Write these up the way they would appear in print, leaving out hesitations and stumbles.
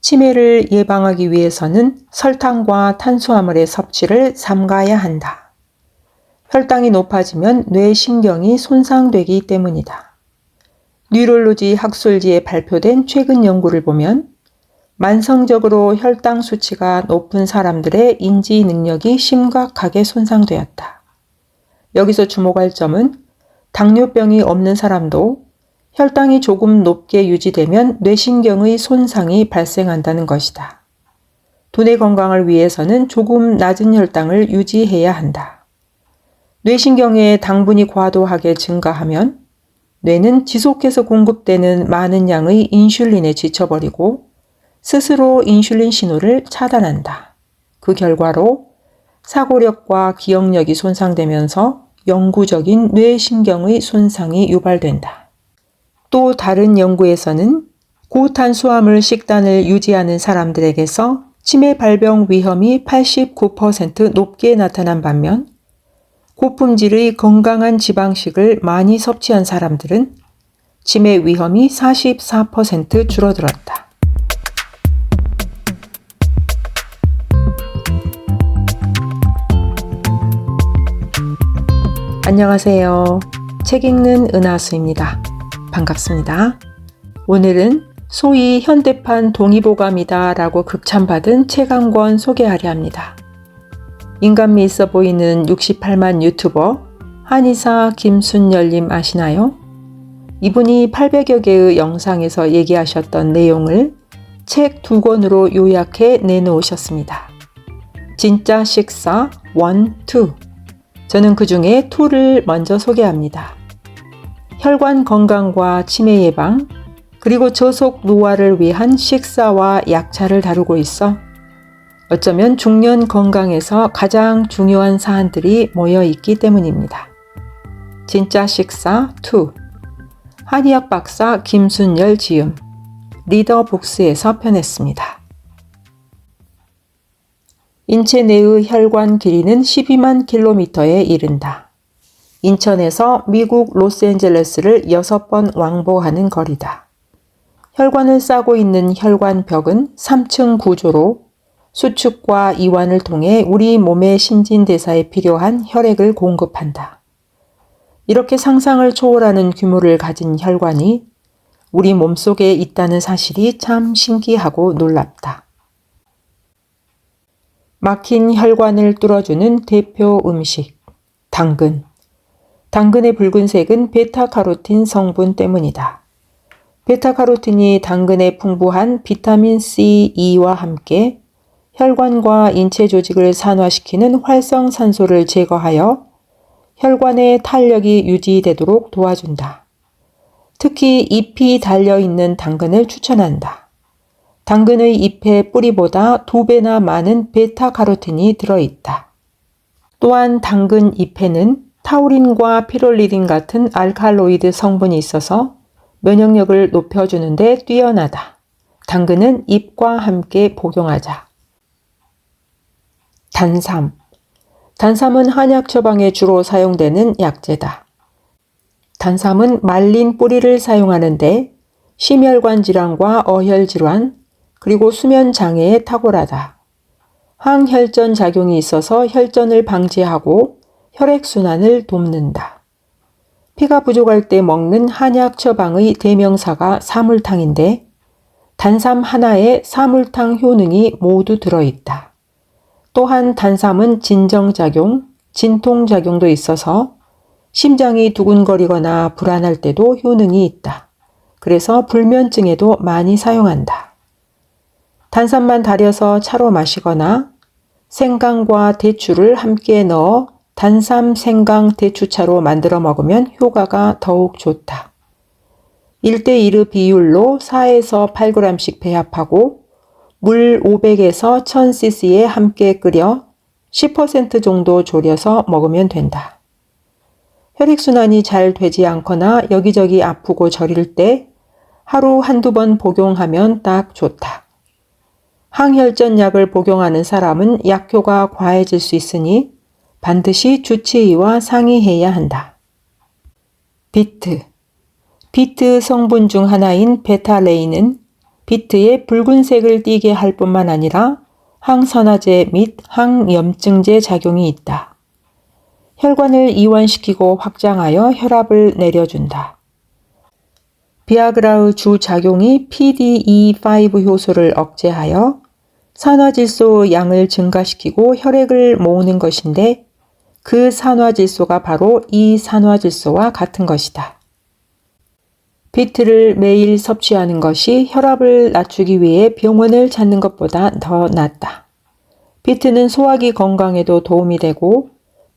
치매를 예방하기 위해서는 설탕과 탄수화물의 섭취를 삼가야 한다. 혈당이 높아지면 뇌신경이 손상되기 때문이다. 뉴럴로지 학술지에 발표된 최근 연구를 보면 만성적으로 혈당 수치가 높은 사람들의 인지 능력이 심각하게 손상되었다. 여기서 주목할 점은 당뇨병이 없는 사람도 혈당이 조금 높게 유지되면 뇌신경의 손상이 발생한다는 것이다. 두뇌 건강을 위해서는 조금 낮은 혈당을 유지해야 한다. 뇌신경에 당분이 과도하게 증가하면 뇌는 지속해서 공급되는 많은 양의 인슐린에 지쳐버리고 스스로 인슐린 신호를 차단한다. 그 결과로 사고력과 기억력이 손상되면서 영구적인 뇌신경의 손상이 유발된다. 또 다른 연구에서는 고탄수화물 식단을 유지하는 사람들에게서 치매 발병 위험이 89% 높게 나타난 반면 고품질의 건강한 지방식을 많이 섭취한 사람들은 치매 위험이 44% 줄어들었다. 안녕하세요. 책 읽는 은하수입니다. 반갑습니다. 오늘은 소위 현대판 동의보감이다 라고 극찬받은 책 한 권 소개하려 합니다. 인간미 있어 보이는 68만 유튜버 한의사 김순열님 아시나요? 이분이 800여 개의 영상에서 얘기하셨던 내용을 책 2권으로 요약해 내놓으셨습니다. 진짜 식사 1, 2. 저는 그 중에 2를 먼저 소개합니다. 혈관 건강과 치매 예방, 그리고 저속 노화를 위한 식사와 약차를 다루고 있어 어쩌면 중년 건강에서 가장 중요한 사안들이 모여 있기 때문입니다. 진짜 식사 2. 한의학 박사 김순열 지음, 리더북스에서 펴냈습니다. 인체 내의 혈관 길이는 12만 킬로미터에 이른다. 인천에서 미국 로스앤젤레스를 6번 왕복하는 거리다. 혈관을 싸고 있는 혈관벽은 3층 구조로 수축과 이완을 통해 우리 몸의 신진대사에 필요한 혈액을 공급한다. 이렇게 상상을 초월하는 규모를 가진 혈관이 우리 몸속에 있다는 사실이 참 신기하고 놀랍다. 막힌 혈관을 뚫어주는 대표 음식, 당근. 당근의 붉은색은 베타카로틴 성분 때문이다. 베타카로틴이 당근의 풍부한 비타민 C, E와 함께 혈관과 인체 조직을 산화시키는 활성산소를 제거하여 혈관의 탄력이 유지되도록 도와준다. 특히 잎이 달려있는 당근을 추천한다. 당근의 잎의 뿌리보다 2배나 많은 베타카로틴이 들어있다. 또한 당근 잎에는 타우린과 피롤리딘 같은 알칼로이드 성분이 있어서 면역력을 높여주는 데 뛰어나다. 당근은 잎과 함께 복용하자. 단삼. 단삼은 한약 처방에 주로 사용되는 약재다. 단삼은 말린 뿌리를 사용하는데 심혈관 질환과 어혈 질환, 그리고 수면 장애에 탁월하다. 항혈전 작용이 있어서 혈전을 방지하고 혈액순환을 돕는다. 피가 부족할 때 먹는 한약 처방의 대명사가 사물탕인데 단삼 하나에 사물탕 효능이 모두 들어있다. 또한 단삼은 진정작용, 진통작용도 있어서 심장이 두근거리거나 불안할 때도 효능이 있다. 그래서 불면증에도 많이 사용한다. 단삼만 달여서 차로 마시거나 생강과 대추를 함께 넣어 단삼 생강 대추차로 만들어 먹으면 효과가 더욱 좋다. 1대1의 비율로 4에서 8g씩 배합하고 물 500에서 1000cc에 함께 끓여 10% 정도 졸여서 먹으면 된다. 혈액순환이 잘 되지 않거나 여기저기 아프고 저릴 때 하루 한두 번 복용하면 딱 좋다. 항혈전 약을 복용하는 사람은 약효가 과해질 수 있으니 반드시 주치의와 상의해야 한다. 비트. 비트 성분 중 하나인 베타레인은 비트에 붉은색을 띠게 할 뿐만 아니라 항산화제 및 항염증제 작용이 있다. 혈관을 이완시키고 확장하여 혈압을 내려준다. 비아그라의 주 작용이 PDE5 효소를 억제하여 산화질소 양을 증가시키고 혈액을 모으는 것인데 그 산화질소가 바로 이 산화질소와 같은 것이다. 비트를 매일 섭취하는 것이 혈압을 낮추기 위해 병원을 찾는 것보다 더 낫다. 비트는 소화기 건강에도 도움이 되고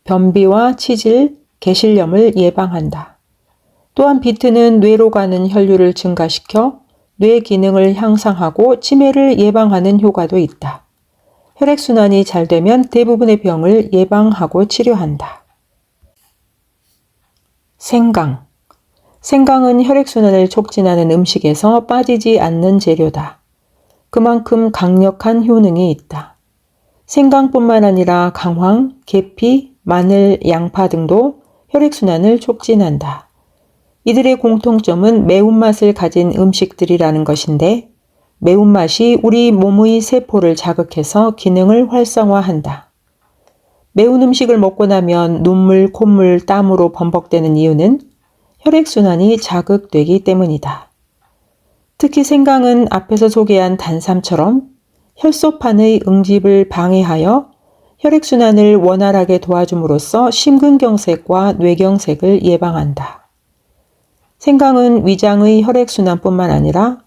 변비와 치질, 개실염을 예방한다. 또한 비트는 뇌로 가는 혈류를 증가시켜 뇌 기능을 향상하고 치매를 예방하는 효과도 있다. 혈액순환이 잘 되면 대부분의 병을 예방하고 치료한다. 생강. 생강은 혈액순환을 촉진하는 음식에서 빠지지 않는 재료다. 그만큼 강력한 효능이 있다. 생강뿐만 아니라 강황, 계피, 마늘, 양파 등도 혈액순환을 촉진한다. 이들의 공통점은 매운맛을 가진 음식들이라는 것인데 매운맛이 우리 몸의 세포를 자극해서 기능을 활성화한다. 매운 음식을 먹고 나면 눈물, 콧물, 땀으로 범벅되는 이유는 혈액순환이 자극되기 때문이다. 특히 생강은 앞에서 소개한 단삼처럼 혈소판의 응집을 방해하여 혈액순환을 원활하게 도와줌으로써 심근경색과 뇌경색을 예방한다. 생강은 위장의 혈액순환뿐만 아니라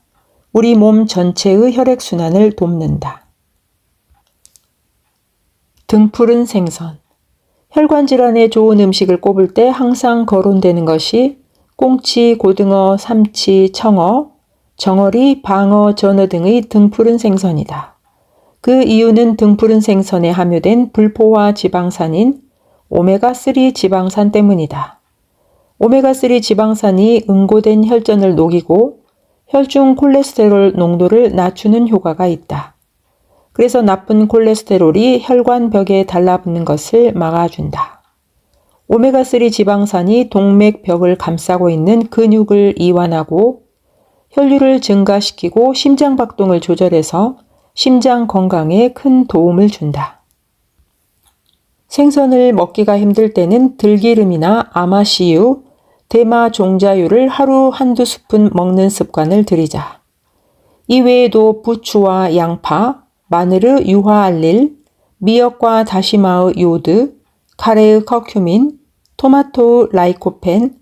우리 몸 전체의 혈액순환을 돕는다. 등푸른 생선. 혈관 질환에 좋은 음식을 꼽을 때 항상 거론되는 것이 꽁치, 고등어, 삼치, 청어, 정어리, 방어, 전어 등의 등푸른 생선이다. 그 이유는 등푸른 생선에 함유된 불포화 지방산인 오메가3 지방산 때문이다. 오메가3 지방산이 응고된 혈전을 녹이고 혈중 콜레스테롤 농도를 낮추는 효과가 있다. 그래서 나쁜 콜레스테롤이 혈관벽에 달라붙는 것을 막아준다. 오메가3 지방산이 동맥벽을 감싸고 있는 근육을 이완하고 혈류를 증가시키고 심장박동을 조절해서 심장 건강에 큰 도움을 준다. 생선을 먹기가 힘들 때는 들기름이나 아마씨유, 대마 종자유를 하루 한두 스푼 먹는 습관을 들이자. 이 외에도 부추와 양파, 마늘의 유화알릴, 미역과 다시마의 요드, 카레의 커큐민, 토마토의 라이코펜,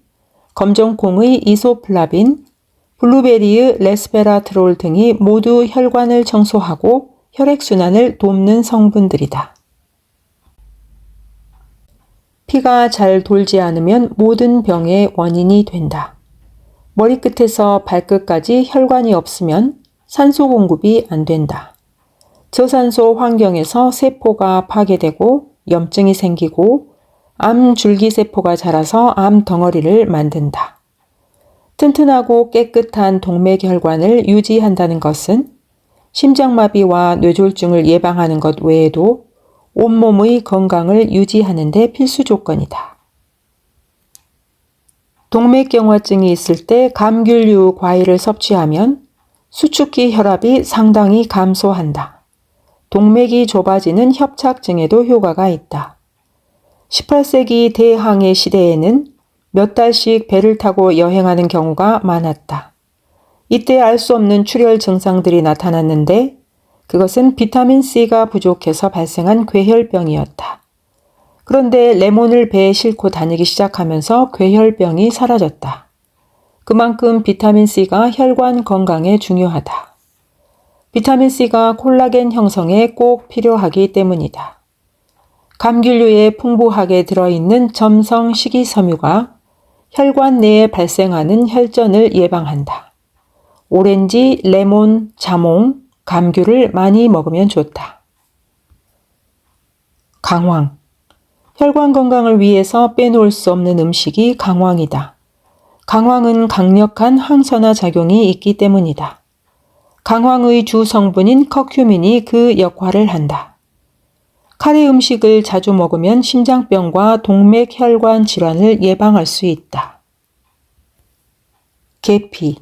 검정콩의 이소플라빈, 블루베리의 레스베라트롤 등이 모두 혈관을 청소하고 혈액순환을 돕는 성분들이다. 피가 잘 돌지 않으면 모든 병의 원인이 된다. 머리끝에서 발끝까지 혈관이 없으면 산소 공급이 안 된다. 저산소 환경에서 세포가 파괴되고 염증이 생기고 암 줄기세포가 자라서 암 덩어리를 만든다. 튼튼하고 깨끗한 동맥혈관을 유지한다는 것은 심장마비와 뇌졸중을 예방하는 것 외에도 온몸의 건강을 유지하는 데 필수 조건이다. 동맥경화증이 있을 때 감귤류 과일을 섭취하면 수축기 혈압이 상당히 감소한다. 동맥이 좁아지는 협착증에도 효과가 있다. 18세기 대항해 시대에는 몇 달씩 배를 타고 여행하는 경우가 많았다. 이때 알 수 없는 출혈 증상들이 나타났는데 그것은 비타민C가 부족해서 발생한 괴혈병이었다. 그런데 레몬을 배에 싣고 다니기 시작하면서 괴혈병이 사라졌다. 그만큼 비타민C가 혈관 건강에 중요하다. 비타민C가 콜라겐 형성에 꼭 필요하기 때문이다. 감귤류에 풍부하게 들어있는 점성 식이섬유가 혈관 내에 발생하는 혈전을 예방한다. 오렌지, 레몬, 자몽, 감귤을 많이 먹으면 좋다. 강황. 혈관 건강을 위해서 빼놓을 수 없는 음식이 강황이다. 강황은 강력한 항산화 작용이 있기 때문이다. 강황의 주 성분인 커큐민이 그 역할을 한다. 카레 음식을 자주 먹으면 심장병과 동맥혈관 질환을 예방할 수 있다. 계피.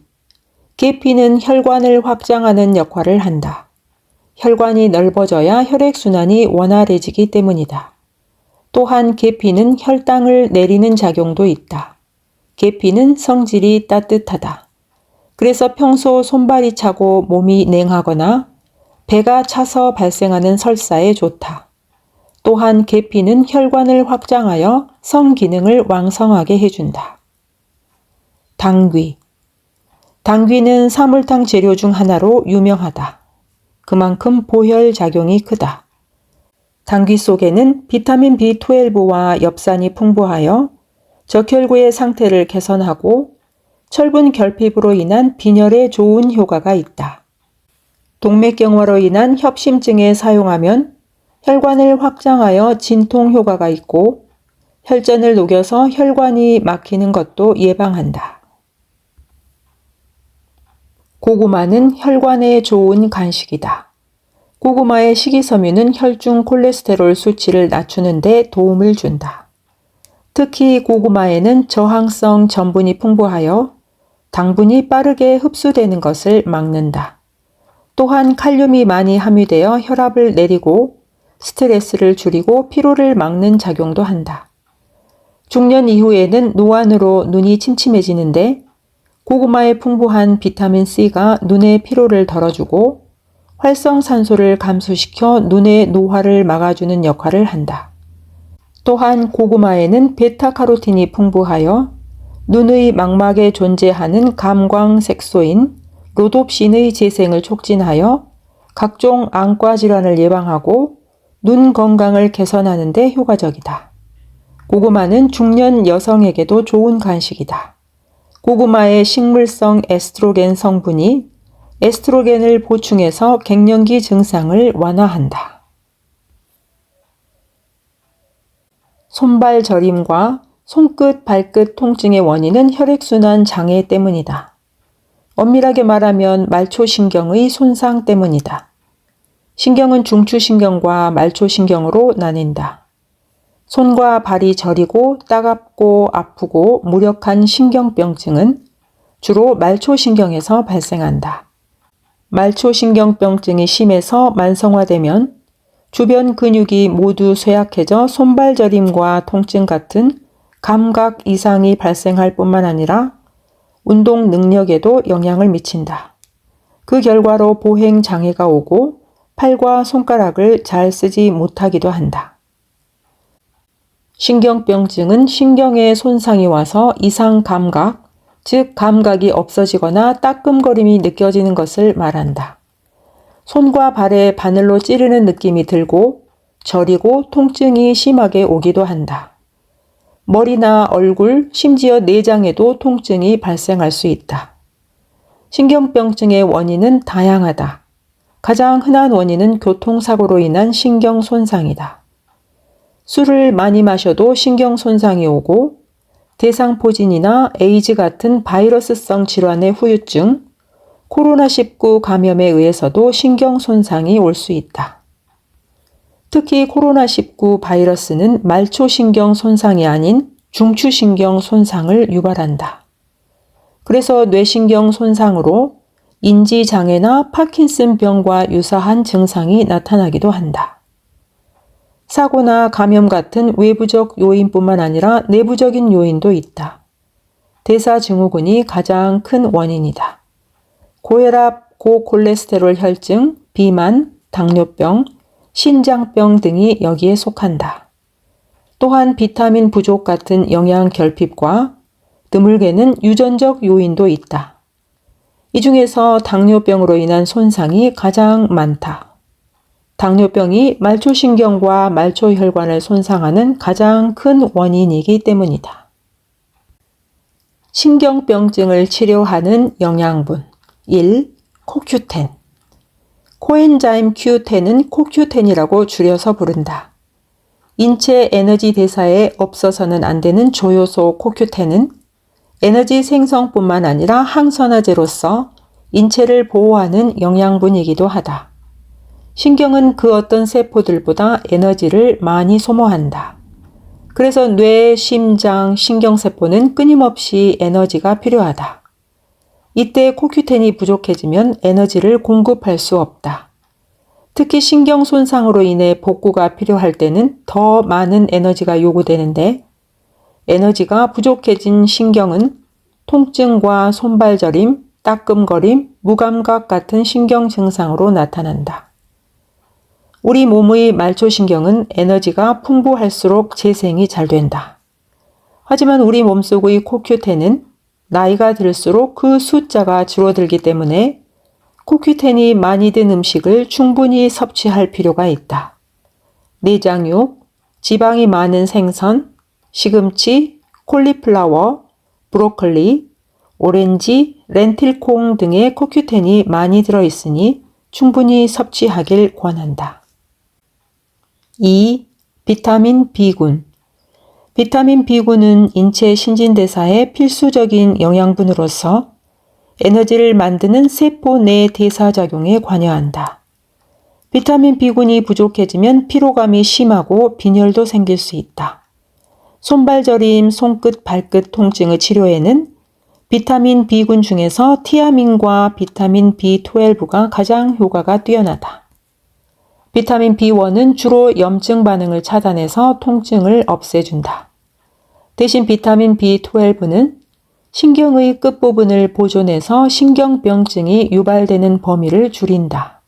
계피는 혈관을 확장하는 역할을 한다. 혈관이 넓어져야 혈액순환이 원활해지기 때문이다. 또한 계피는 혈당을 내리는 작용도 있다. 계피는 성질이 따뜻하다. 그래서 평소 손발이 차고 몸이 냉하거나 배가 차서 발생하는 설사에 좋다. 또한 계피는 혈관을 확장하여 성기능을 왕성하게 해준다. 당귀. 당귀는 사물탕 재료 중 하나로 유명하다. 그만큼 보혈작용이 크다. 당귀 속에는 비타민 B12와 엽산이 풍부하여 적혈구의 상태를 개선하고 철분 결핍으로 인한 빈혈에 좋은 효과가 있다. 동맥경화로 인한 협심증에 사용하면 혈관을 확장하여 진통 효과가 있고 혈전을 녹여서 혈관이 막히는 것도 예방한다. 고구마는 혈관에 좋은 간식이다. 고구마의 식이섬유는 혈중 콜레스테롤 수치를 낮추는 데 도움을 준다. 특히 고구마에는 저항성 전분이 풍부하여 당분이 빠르게 흡수되는 것을 막는다. 또한 칼륨이 많이 함유되어 혈압을 내리고 스트레스를 줄이고 피로를 막는 작용도 한다. 중년 이후에는 노안으로 눈이 침침해지는데 고구마의 풍부한 비타민C가 눈의 피로를 덜어주고 활성산소를 감소시켜 눈의 노화를 막아주는 역할을 한다. 또한 고구마에는 베타카로틴이 풍부하여 눈의 망막에 존재하는 감광색소인 로놉신의 재생을 촉진하여 각종 안과 질환을 예방하고 눈 건강을 개선하는 데 효과적이다. 고구마는 중년 여성에게도 좋은 간식이다. 고구마의 식물성 에스트로겐 성분이 에스트로겐을 보충해서 갱년기 증상을 완화한다. 손발 저림과 손끝, 발끝 통증의 원인은 혈액순환 장애 때문이다. 엄밀하게 말하면 말초신경의 손상 때문이다. 신경은 중추신경과 말초신경으로 나뉜다. 손과 발이 저리고 따갑고 아프고 무력한 신경병증은 주로 말초신경에서 발생한다. 말초신경병증이 심해서 만성화되면 주변 근육이 모두 쇠약해져 손발 저림과 통증 같은 감각 이상이 발생할 뿐만 아니라 운동 능력에도 영향을 미친다. 그 결과로 보행 장애가 오고 팔과 손가락을 잘 쓰지 못하기도 한다. 신경병증은 신경에 손상이 와서 이상 감각, 즉 감각이 없어지거나 따끔거림이 느껴지는 것을 말한다. 손과 발에 바늘로 찌르는 느낌이 들고 저리고 통증이 심하게 오기도 한다. 머리나 얼굴, 심지어 내장에도 통증이 발생할 수 있다. 신경병증의 원인은 다양하다. 가장 흔한 원인은 교통사고로 인한 신경 손상이다. 술을 많이 마셔도 신경 손상이 오고 대상포진이나 에이즈 같은 바이러스성 질환의 후유증, 코로나19 감염에 의해서도 신경 손상이 올 수 있다. 특히 코로나19 바이러스는 말초신경 손상이 아닌 중추신경 손상을 유발한다. 그래서 뇌신경 손상으로 인지장애나 파킨슨병과 유사한 증상이 나타나기도 한다. 사고나 감염 같은 외부적 요인뿐만 아니라 내부적인 요인도 있다. 대사증후군이 가장 큰 원인이다. 고혈압, 고콜레스테롤 혈증, 비만, 당뇨병, 신장병 등이 여기에 속한다. 또한 비타민 부족 같은 영양 결핍과 드물게는 유전적 요인도 있다. 이 중에서 당뇨병으로 인한 손상이 가장 많다. 당뇨병이 말초신경과 말초혈관을 손상하는 가장 큰 원인이기 때문이다. 신경병증을 치료하는 영양분 1. 코큐텐. 코엔자임 Q10은 코큐텐이라고 줄여서 부른다. 인체 에너지 대사에 없어서는 안 되는 조효소 코큐텐은 에너지 생성뿐만 아니라 항산화제로서 인체를 보호하는 영양분이기도 하다. 신경은 그 어떤 세포들보다 에너지를 많이 소모한다. 그래서 뇌, 심장, 신경세포는 끊임없이 에너지가 필요하다. 이때 CoQ10이 부족해지면 에너지를 공급할 수 없다. 특히 신경 손상으로 인해 복구가 필요할 때는 더 많은 에너지가 요구되는데 에너지가 부족해진 신경은 통증과 손발 저림, 따끔거림, 무감각 같은 신경 증상으로 나타난다. 우리 몸의 말초신경은 에너지가 풍부할수록 재생이 잘 된다. 하지만 우리 몸속의 CoQ10은 나이가 들수록 그 숫자가 줄어들기 때문에 CoQ10이 많이 든 음식을 충분히 섭취할 필요가 있다. 내장육, 지방이 많은 생선, 시금치, 콜리플라워, 브로콜리, 오렌지, 렌틸콩 등의 CoQ10이 많이 들어있으니 충분히 섭취하길 권한다. 2. 비타민 B군. 비타민 B군은 인체 신진대사에 필수적인 영양분으로서 에너지를 만드는 세포 내 대사작용에 관여한다. 비타민 B군이 부족해지면 피로감이 심하고 빈혈도 생길 수 있다. 손발 저림, 손끝, 발끝 통증의 치료에는 비타민 B군 중에서 티아민과 비타민 B12가 가장 효과가 뛰어나다. 비타민 B1은 주로 염증 반응을 차단해서 통증을 없애준다. 대신 비타민 B12는 신경의 끝부분을 보존해서 신경병증이 유발되는 범위를 줄인다.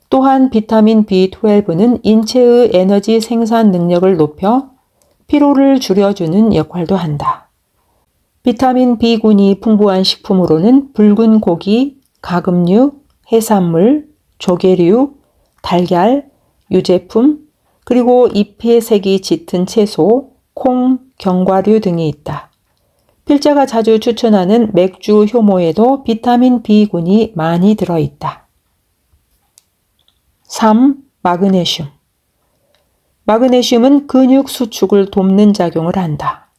또한 비타민 B12는 인체의 에너지 생산 능력을 높여 피로를 줄여주는 역할도 한다. 비타민 B군이 풍부한 식품으로는 붉은 고기, 가금류, 해산물, 조개류, 달걀, 유제품, 그리고 잎의 색이 짙은 채소, 콩, 견과류 등이 있다. 필자가 자주 추천하는 맥주 효모에도 비타민 B군이 많이 들어있다. 3. 마그네슘. 마그네슘은 근육 수축을 돕는 작용을 한다.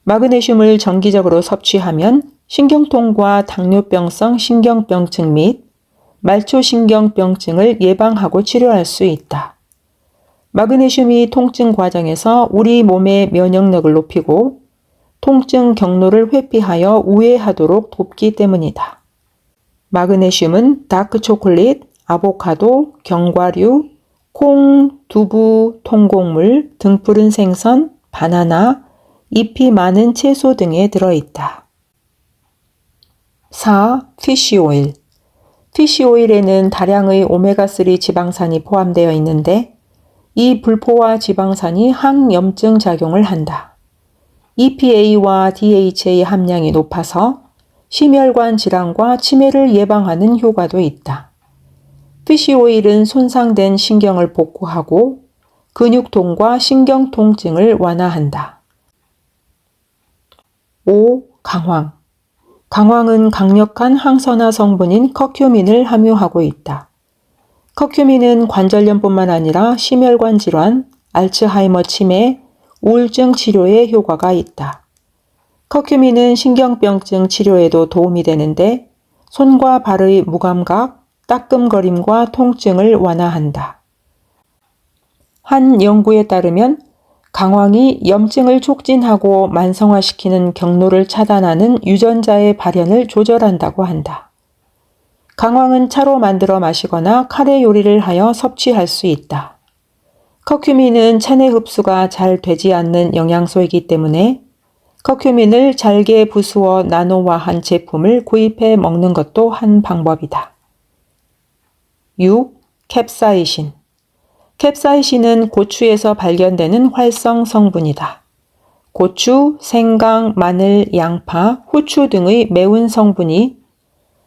마그네슘을 정기적으로 섭취하면 신경통과 당뇨병성 신경병증 및 말초신경병증을 예방하고 치료할 수 있다. 마그네슘이 통증 과정에서 우리 몸의 면역력을 높이고 통증 경로를 회피하여 우회하도록 돕기 때문이다. 마그네슘은 다크 초콜릿, 아보카도, 견과류, 콩, 두부, 통곡물, 등푸른 생선, 바나나, 잎이 많은 채소 등에 들어있다. 4. 피쉬오일. 피쉬오일에는 다량의 오메가3 지방산이 포함되어 있는데 이 불포화 지방산이 항염증 작용을 한다. EPA와 DHA 함량이 높아서 심혈관 질환과 치매를 예방하는 효과도 있다. 피쉬오일은 손상된 신경을 복구하고 근육통과 신경통증을 완화한다. 5. 강황. 강황은 강력한 항산화 성분인 커큐민을 함유하고 있다. 커큐민은 관절염뿐만 아니라 심혈관 질환, 알츠하이머 치매, 우울증 치료에 효과가 있다. 커큐민은 신경병증 치료에도 도움이 되는데 손과 발의 무감각, 따끔거림과 통증을 완화한다. 한 연구에 따르면 강황이 염증을 촉진하고 만성화시키는 경로를 차단하는 유전자의 발현을 조절한다고 한다. 강황은 차로 만들어 마시거나 카레 요리를 하여 섭취할 수 있다. 커큐민은 체내 흡수가 잘 되지 않는 영양소이기 때문에 커큐민을 잘게 부수어 나노화한 제품을 구입해 먹는 것도 한 방법이다. 6. 캡사이신. 캡사이신은 고추에서 발견되는 활성 성분이다. 고추, 생강, 마늘, 양파, 후추 등의 매운 성분이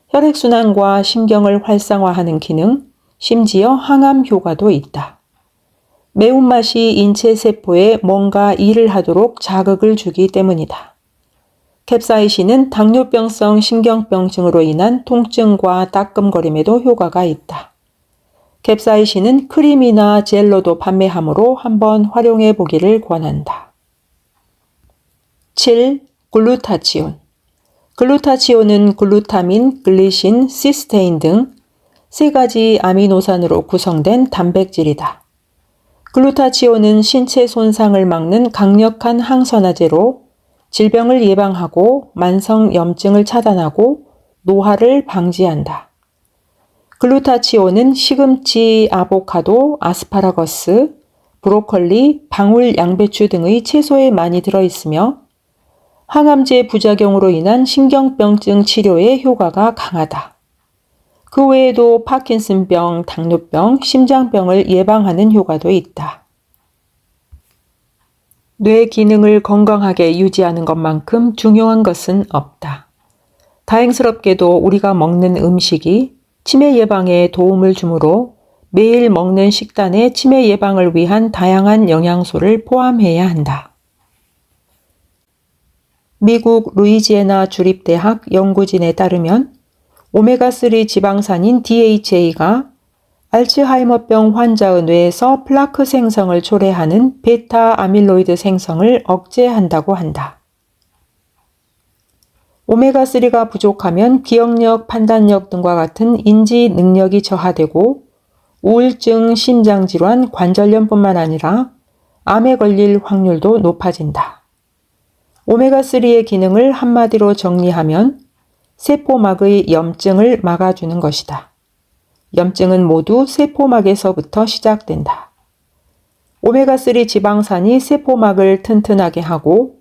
혈액순환과 신경을 활성화하는 기능, 심지어 항암 효과도 있다. 매운맛이 인체 세포에 뭔가 일을 하도록 자극을 주기 때문이다. 캡사이신은 당뇨병성 신경병증으로 인한 통증과 따끔거림에도 효과가 있다. 캡사이신은 크림이나 젤로도 판매하므로 한번 활용해 보기를 권한다. 7. 글루타치온. 글루타치온은 글루타민, 글리신, 시스테인 등 3가지 아미노산으로 구성된 단백질이다. 글루타치온은 신체 손상을 막는 강력한 항산화제로 질병을 예방하고 만성 염증을 차단하고 노화를 방지한다. 글루타치온은 시금치, 아보카도, 아스파라거스, 브로콜리, 방울 양배추 등의 채소에 많이 들어있으며 항암제 부작용으로 인한 신경병증 치료에 효과가 강하다. 그 외에도 파킨슨병, 당뇨병, 심장병을 예방하는 효과도 있다. 뇌 기능을 건강하게 유지하는 것만큼 중요한 것은 없다. 다행스럽게도 우리가 먹는 음식이 치매 예방에 도움을 주므로 매일 먹는 식단에 치매 예방을 위한 다양한 영양소를 포함해야 한다. 미국 루이지애나 주립대학 연구진에 따르면 오메가3 지방산인 DHA가 알츠하이머병 환자의 뇌에서 플라크 생성을 초래하는 베타 아밀로이드 생성을 억제한다고 한다. 오메가3가 부족하면 기억력, 판단력 등과 같은 인지 능력이 저하되고 우울증, 심장질환, 관절염뿐만 아니라 암에 걸릴 확률도 높아진다. 오메가3의 기능을 한마디로 정리하면 세포막의 염증을 막아주는 것이다. 염증은 모두 세포막에서부터 시작된다. 오메가3 지방산이 세포막을 튼튼하게 하고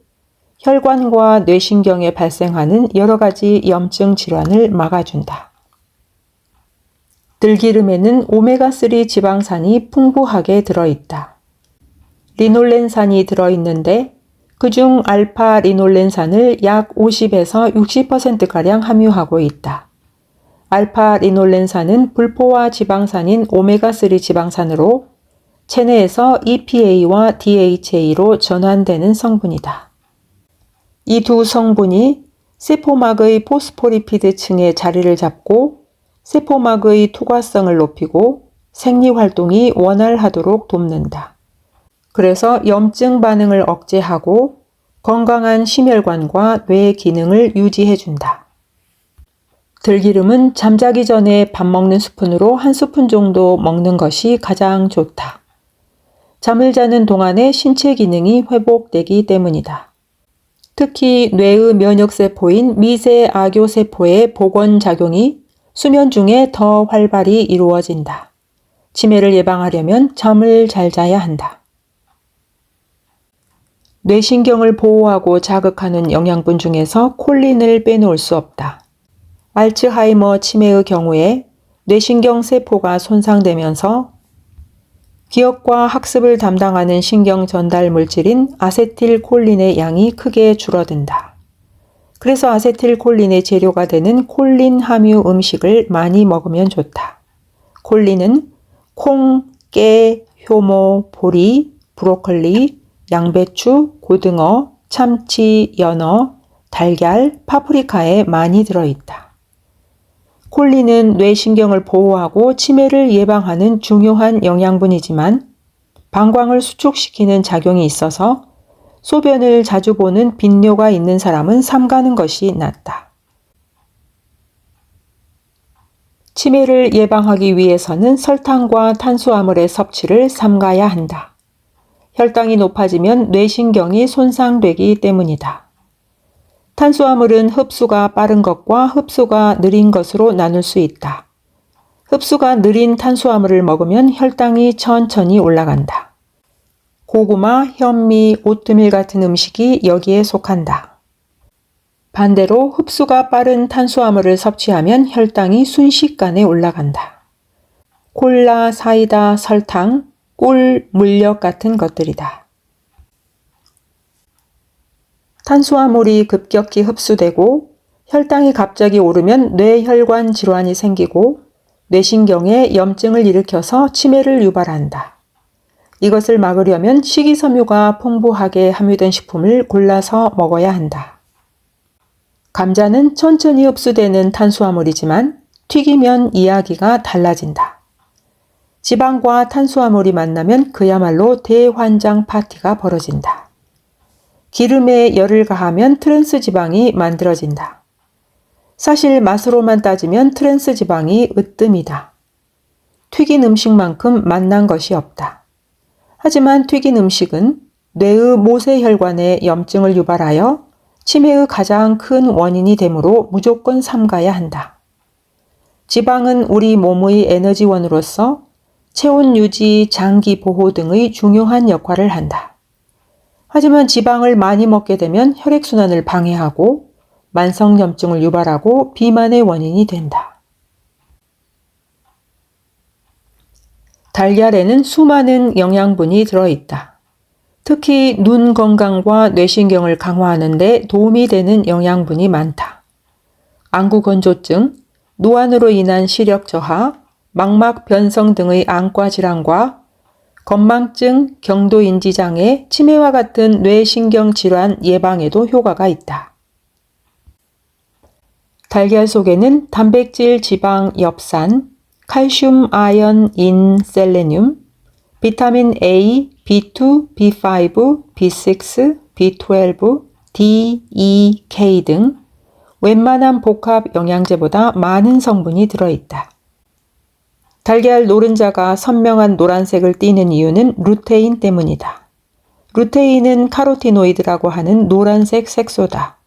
혈관과 뇌신경에 발생하는 여러 가지 염증 질환을 막아준다. 들기름에는 오메가3 지방산이 풍부하게 들어있다. 리놀렌산이 들어있는데 그중 알파 리놀렌산을 약 50에서 60%가량 함유하고 있다. 알파 리놀렌산은 불포화 지방산인 오메가3 지방산으로 체내에서 EPA와 DHA로 전환되는 성분이다. 이 두 성분이 세포막의 포스포리피드 층에 자리를 잡고 세포막의 투과성을 높이고 생리활동이 원활하도록 돕는다. 그래서 염증 반응을 억제하고 건강한 심혈관과 뇌 기능을 유지해준다. 들기름은 잠자기 전에 밥 먹는 스푼으로 1스푼 정도 먹는 것이 가장 좋다. 잠을 자는 동안에 신체 기능이 회복되기 때문이다. 특히 뇌의 면역세포인 미세아교세포의 복원작용이 수면 중에 더 활발히 이루어진다. 치매를 예방하려면 잠을 잘 자야 한다. 뇌신경을 보호하고 자극하는 영양분 중에서 콜린을 빼놓을 수 없다. 알츠하이머 치매의 경우에 뇌신경 세포가 손상되면서 기억과 학습을 담당하는 신경 전달 물질인 아세틸콜린의 양이 크게 줄어든다. 그래서 아세틸콜린의 재료가 되는 콜린 함유 음식을 많이 먹으면 좋다. 콜린은 콩, 깨, 효모, 보리, 브로콜리, 양배추, 고등어, 참치, 연어, 달걀, 파프리카에 많이 들어있다. 콜린은 뇌신경을 보호하고 치매를 예방하는 중요한 영양분이지만 방광을 수축시키는 작용이 있어서 소변을 자주 보는 빈뇨가 있는 사람은 삼가는 것이 낫다. 치매를 예방하기 위해서는 설탕과 탄수화물의 섭취를 삼가야 한다. 혈당이 높아지면 뇌신경이 손상되기 때문이다. 탄수화물은 흡수가 빠른 것과 흡수가 느린 것으로 나눌 수 있다. 흡수가 느린 탄수화물을 먹으면 혈당이 천천히 올라간다. 고구마, 현미, 오트밀 같은 음식이 여기에 속한다. 반대로 흡수가 빠른 탄수화물을 섭취하면 혈당이 순식간에 올라간다. 콜라, 사이다, 설탕, 꿀, 물엿 같은 것들이다. 탄수화물이 급격히 흡수되고 혈당이 갑자기 오르면 뇌혈관 질환이 생기고 뇌신경에 염증을 일으켜서 치매를 유발한다. 이것을 막으려면 식이섬유가 풍부하게 함유된 식품을 골라서 먹어야 한다. 감자는 천천히 흡수되는 탄수화물이지만 튀기면 이야기가 달라진다. 지방과 탄수화물이 만나면 그야말로 대환장 파티가 벌어진다. 기름에 열을 가하면 트랜스 지방이 만들어진다. 사실 맛으로만 따지면 트랜스 지방이 으뜸이다. 튀긴 음식만큼 맛난 것이 없다. 하지만 튀긴 음식은 뇌의 모세혈관에 염증을 유발하여 치매의 가장 큰 원인이 되므로 무조건 삼가야 한다. 지방은 우리 몸의 에너지원으로서 체온 유지, 장기 보호 등의 중요한 역할을 한다. 하지만 지방을 많이 먹게 되면 혈액순환을 방해하고 만성염증을 유발하고 비만의 원인이 된다. 달걀에는 수많은 영양분이 들어있다. 특히 눈 건강과 뇌신경을 강화하는 데 도움이 되는 영양분이 많다. 안구건조증, 노안으로 인한 시력 저하, 망막 변성 등의 안과 질환과 건망증, 경도인지장애, 치매와 같은 뇌신경 질환 예방에도 효과가 있다. 달걀 속에는 단백질, 지방, 엽산, 칼슘, 아연, 인, 셀레늄, 비타민 A, B2, B5, B6, B12, D, E, K 등 웬만한 복합 영양제보다 많은 성분이 들어있다. 달걀 노른자가 선명한 노란색을 띠는 이유는 루테인 때문이다. 루테인은 카로티노이드라고 하는 노란색 색소다.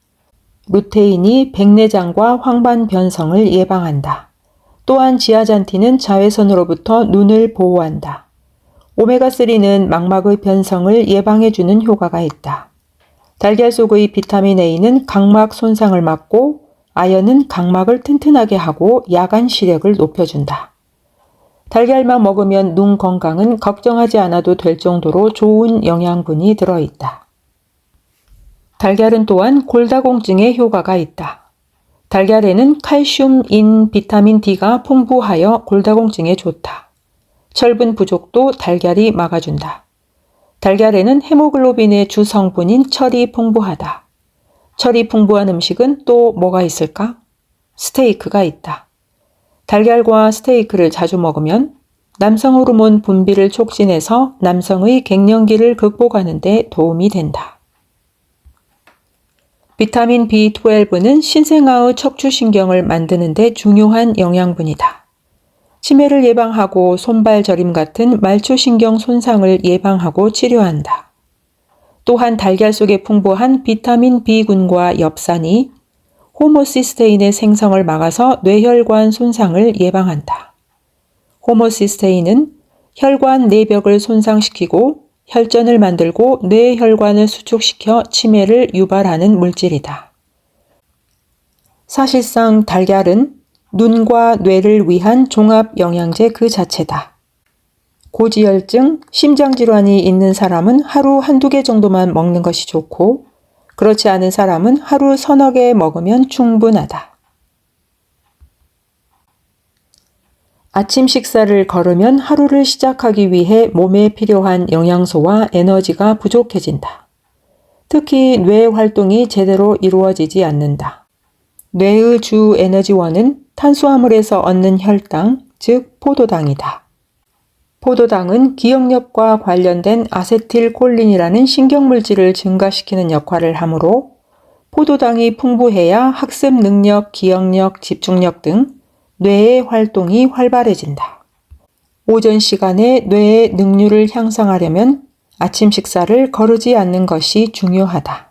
루테인이 백내장과 황반 변성을 예방한다. 또한 지아잔틴은 자외선으로부터 눈을 보호한다. 오메가3는 망막의 변성을 예방해주는 효과가 있다. 달걀 속의 비타민 A는 각막 손상을 막고 아연은 각막을 튼튼하게 하고 야간 시력을 높여준다. 달걀만 먹으면 눈 건강은 걱정하지 않아도 될 정도로 좋은 영양분이 들어있다. 달걀은 또한 골다공증에 효과가 있다. 달걀에는 칼슘, 인, 비타민 D가 풍부하여 골다공증에 좋다. 철분 부족도 달걀이 막아준다. 달걀에는 헤모글로빈의 주 성분인 철이 풍부하다. 철이 풍부한 음식은 또 뭐가 있을까? 스테이크가 있다. 달걀과 스테이크를 자주 먹으면 남성 호르몬 분비를 촉진해서 남성의 갱년기를 극복하는 데 도움이 된다. 비타민 B12는 신생아의 척추신경을 만드는 데 중요한 영양분이다. 치매를 예방하고 손발 저림 같은 말초신경 손상을 예방하고 치료한다. 또한 달걀 속에 풍부한 비타민 B군과 엽산이 호모시스테인의 생성을 막아서 뇌혈관 손상을 예방한다. 호모시스테인은 혈관 내벽을 손상시키고 혈전을 만들고 뇌혈관을 수축시켜 치매를 유발하는 물질이다. 사실상 달걀은 눈과 뇌를 위한 종합 영양제 그 자체다. 고지혈증, 심장질환이 있는 사람은 하루 한두 개 정도만 먹는 것이 좋고 그렇지 않은 사람은 하루 서너 개 먹으면 충분하다. 아침 식사를 거르면 하루를 시작하기 위해 몸에 필요한 영양소와 에너지가 부족해진다. 특히 뇌 활동이 제대로 이루어지지 않는다. 뇌의 주 에너지원은 탄수화물에서 얻는 혈당, 즉 포도당이다. 포도당은 기억력과 관련된 아세틸콜린이라는 신경물질을 증가시키는 역할을 하므로 포도당이 풍부해야 학습 능력, 기억력, 집중력 등 뇌의 활동이 활발해진다. 오전 시간에 뇌의 능률을 향상하려면 아침 식사를 거르지 않는 것이 중요하다.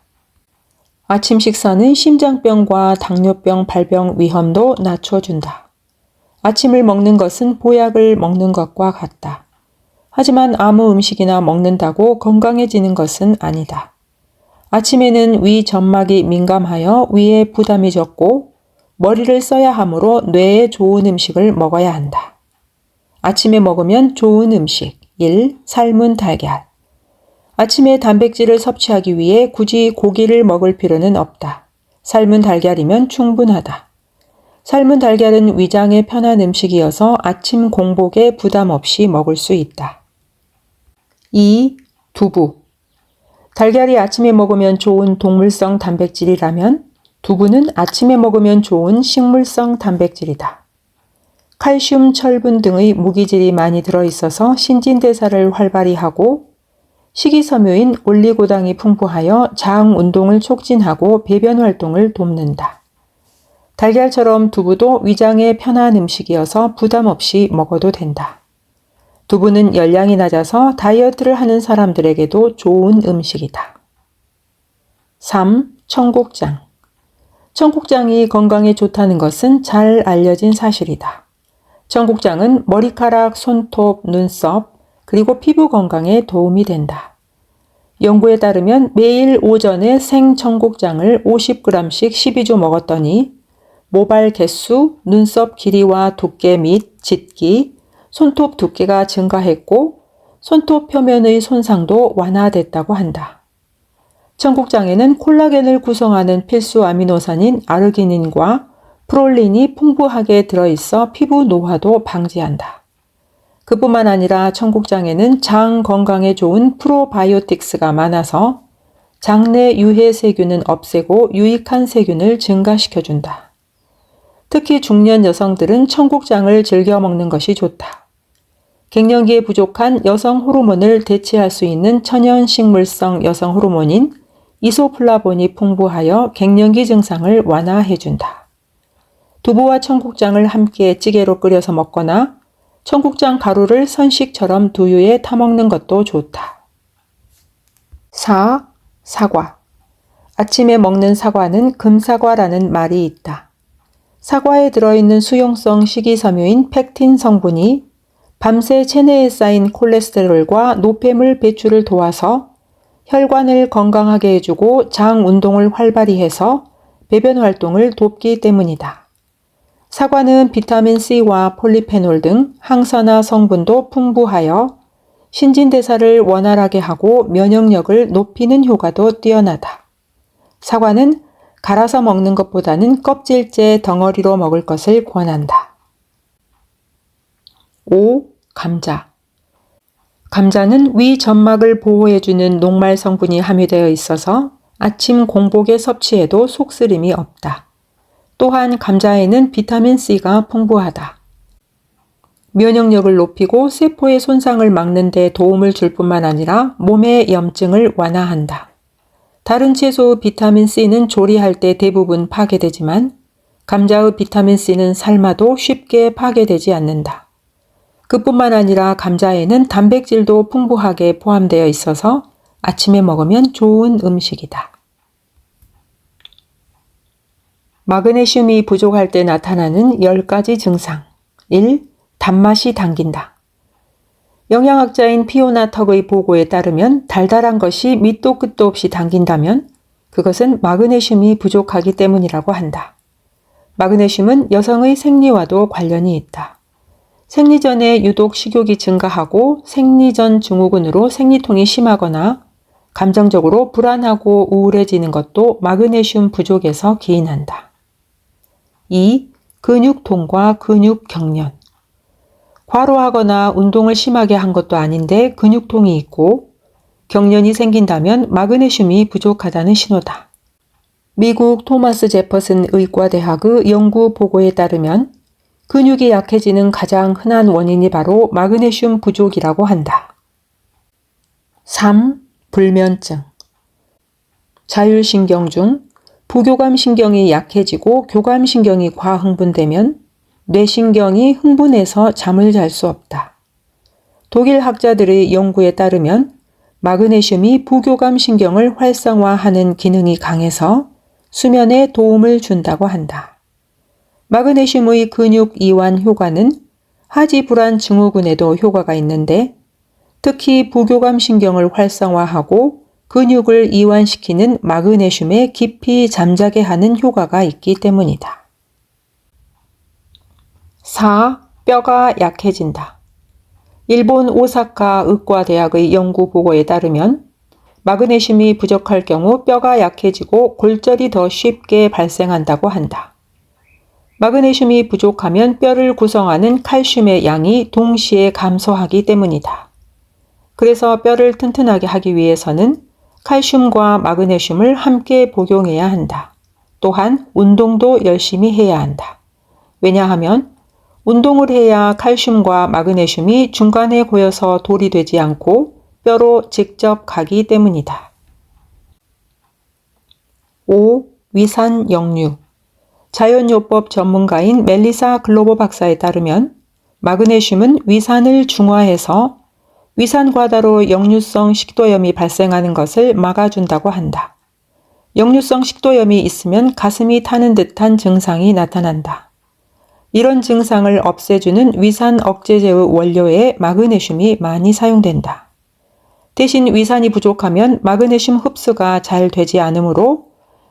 아침 식사는 심장병과 당뇨병 발병 위험도 낮춰준다. 아침을 먹는 것은 보약을 먹는 것과 같다. 하지만 아무 음식이나 먹는다고 건강해지는 것은 아니다. 아침에는 위 점막이 민감하여 위에 부담이 적고 머리를 써야 하므로 뇌에 좋은 음식을 먹어야 한다. 아침에 먹으면 좋은 음식 1. 삶은 달걀. 아침에 단백질을 섭취하기 위해 굳이 고기를 먹을 필요는 없다. 삶은 달걀이면 충분하다. 삶은 달걀은 위장에 편한 음식이어서 아침 공복에 부담 없이 먹을 수 있다. 2. 두부. 달걀이 아침에 먹으면 좋은 동물성 단백질이라면 두부는 아침에 먹으면 좋은 식물성 단백질이다. 칼슘, 철분 등의 무기질이 많이 들어있어서 신진대사를 활발히 하고 식이섬유인 올리고당이 풍부하여 장 운동을 촉진하고 배변 활동을 돕는다. 달걀처럼 두부도 위장에 편한 음식이어서 부담 없이 먹어도 된다. 두부는 열량이 낮아서 다이어트를 하는 사람들에게도 좋은 음식이다. 3. 청국장. 청국장이 건강에 좋다는 것은 잘 알려진 사실이다. 청국장은 머리카락, 손톱, 눈썹, 그리고 피부 건강에 도움이 된다. 연구에 따르면 매일 오전에 생 청국장을 50g씩 12주 먹었더니 모발 개수, 눈썹 길이와 두께 및 짙기, 손톱 두께가 증가했고 손톱 표면의 손상도 완화됐다고 한다. 청국장에는 콜라겐을 구성하는 필수 아미노산인 아르기닌과 프롤린이 풍부하게 들어있어 피부 노화도 방지한다. 그뿐만 아니라 청국장에는 장 건강에 좋은 프로바이오틱스가 많아서 장내 유해 세균은 없애고 유익한 세균을 증가시켜준다. 특히 중년 여성들은 청국장을 즐겨 먹는 것이 좋다. 갱년기에 부족한 여성 호르몬을 대체할 수 있는 천연 식물성 여성 호르몬인 이소플라본이 풍부하여 갱년기 증상을 완화해준다. 두부와 청국장을 함께 찌개로 끓여서 먹거나 청국장 가루를 선식처럼 두유에 타먹는 것도 좋다. 4. 사과. 아침에 먹는 사과는 금사과라는 말이 있다. 사과에 들어있는 수용성 식이섬유인 팩틴 성분이 밤새 체내에 쌓인 콜레스테롤과 노폐물 배출을 도와서 혈관을 건강하게 해주고 장 운동을 활발히 해서 배변 활동을 돕기 때문이다. 사과는 비타민C와 폴리페놀 등 항산화 성분도 풍부하여 신진대사를 원활하게 하고 면역력을 높이는 효과도 뛰어나다. 사과는 갈아서 먹는 것보다는 껍질째 덩어리로 먹을 것을 권한다. 5. 감자. 감자는 위 점막을 보호해주는 녹말 성분이 함유되어 있어서 아침 공복에 섭취해도 속쓰림이 없다. 또한 감자에는 비타민C가 풍부하다. 면역력을 높이고 세포의 손상을 막는 데 도움을 줄 뿐만 아니라 몸의 염증을 완화한다. 다른 채소 비타민C는 조리할 때 대부분 파괴되지만 감자의 비타민C는 삶아도 쉽게 파괴되지 않는다. 그뿐만 아니라 감자에는 단백질도 풍부하게 포함되어 있어서 아침에 먹으면 좋은 음식이다. 마그네슘이 부족할 때 나타나는 10가지 증상. 1. 단맛이 당긴다. 영양학자인 피오나 턱의 보고에 따르면 달달한 것이 밑도 끝도 없이 당긴다면 그것은 마그네슘이 부족하기 때문이라고 한다. 마그네슘은 여성의 생리와도 관련이 있다. 생리 전에 유독 식욕이 증가하고 생리 전 증후군으로 생리통이 심하거나 감정적으로 불안하고 우울해지는 것도 마그네슘 부족에서 기인한다. 2. 근육통과 근육경련. 과로하거나 운동을 심하게 한 것도 아닌데 근육통이 있고 경련이 생긴다면 마그네슘이 부족하다는 신호다. 미국 토마스 제퍼슨 의과대학의 연구 보고에 따르면 근육이 약해지는 가장 흔한 원인이 바로 마그네슘 부족이라고 한다. 3. 불면증. 자율신경 중 부교감신경이 약해지고 교감신경이 과흥분되면 뇌신경이 흥분해서 잠을 잘 수 없다. 독일 학자들의 연구에 따르면 마그네슘이 부교감신경을 활성화하는 기능이 강해서 수면에 도움을 준다고 한다. 마그네슘의 근육 이완 효과는 하지 불안 증후군에도 효과가 있는데 특히 부교감신경을 활성화하고 근육을 이완시키는 마그네슘에 깊이 잠자게 하는 효과가 있기 때문이다. 4. 뼈가 약해진다. 일본 오사카 의과대학의 연구 보고에 따르면 마그네슘이 부족할 경우 뼈가 약해지고 골절이 더 쉽게 발생한다고 한다. 마그네슘이 부족하면 뼈를 구성하는 칼슘의 양이 동시에 감소하기 때문이다. 그래서 뼈를 튼튼하게 하기 위해서는 칼슘과 마그네슘을 함께 복용해야 한다. 또한 운동도 열심히 해야 한다. 왜냐하면 운동을 해야 칼슘과 마그네슘이 중간에 고여서 돌이 되지 않고 뼈로 직접 가기 때문이다. 5. 위산 역류. 자연요법 전문가인 멜리사 글로버 박사에 따르면 마그네슘은 위산을 중화해서 위산 과다로 역류성 식도염이 발생하는 것을 막아준다고 한다. 역류성 식도염이 있으면 가슴이 타는 듯한 증상이 나타난다. 이런 증상을 없애주는 위산 억제제의 원료에 마그네슘이 많이 사용된다. 대신 위산이 부족하면 마그네슘 흡수가 잘 되지 않으므로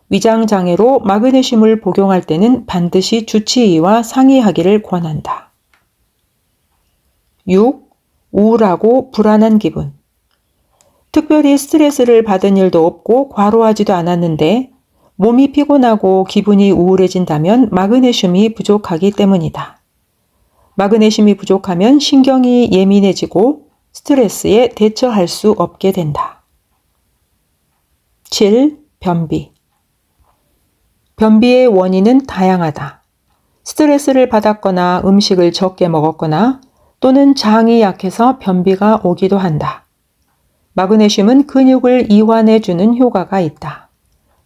위장장애로 마그네슘을 복용할 때는 반드시 주치의와 상의하기를 권한다. 6. 우울하고 불안한 기분. 특별히 스트레스를 받은 일도 없고 과로하지도 않았는데 몸이 피곤하고 기분이 우울해진다면 마그네슘이 부족하기 때문이다. 마그네슘이 부족하면 신경이 예민해지고 스트레스에 대처할 수 없게 된다. 7. 변비. 변비의 원인은 다양하다. 스트레스를 받았거나 음식을 적게 먹었거나 또는 장이 약해서 변비가 오기도 한다. 마그네슘은 근육을 이완해주는 효과가 있다.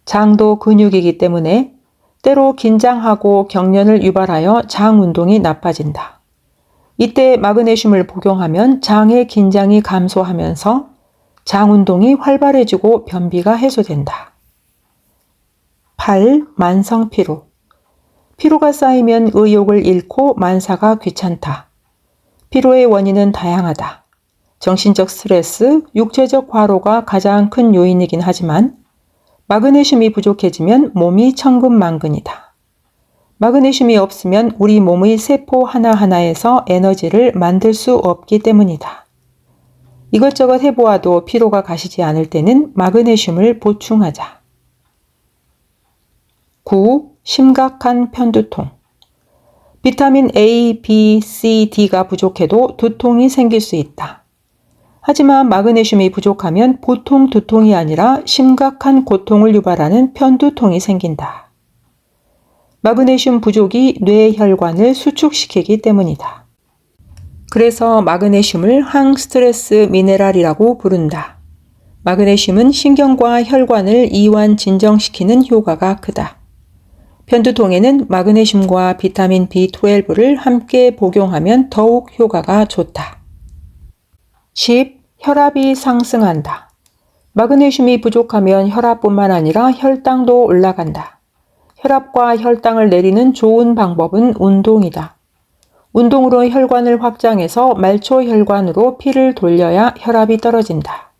장도 근육이기 때문에 때로 긴장하고 경련을 유발하여 장 운동이 나빠진다. 이때 마그네슘을 복용하면 장의 긴장이 감소하면서 장 운동이 활발해지고 변비가 해소된다. 8. 만성 피로. 피로가 쌓이면 의욕을 잃고 만사가 귀찮다. 피로의 원인은 다양하다. 정신적 스트레스, 육체적 과로가 가장 큰 요인이긴 하지만 마그네슘이 부족해지면 몸이 천근만근이다. 마그네슘이 없으면 우리 몸의 세포 하나하나에서 에너지를 만들 수 없기 때문이다. 이것저것 해보아도 피로가 가시지 않을 때는 마그네슘을 보충하자. 9. 심각한 편두통. 비타민 A, B, C, D가 부족해도 두통이 생길 수 있다. 하지만 마그네슘이 부족하면 보통 두통이 아니라 심각한 고통을 유발하는 편두통이 생긴다. 마그네슘 부족이 뇌혈관을 수축시키기 때문이다. 그래서 마그네슘을 항스트레스 미네랄이라고 부른다. 마그네슘은 신경과 혈관을 이완 진정시키는 효과가 크다. 편두통에는 마그네슘과 비타민 B12를 함께 복용하면 더욱 효과가 좋다. 10. 혈압이 상승한다. 마그네슘이 부족하면 혈압뿐만 아니라 혈당도 올라간다. 혈압과 혈당을 내리는 좋은 방법은 운동이다. 운동으로 혈관을 확장해서 말초혈관으로 피를 돌려야 혈압이 떨어진다.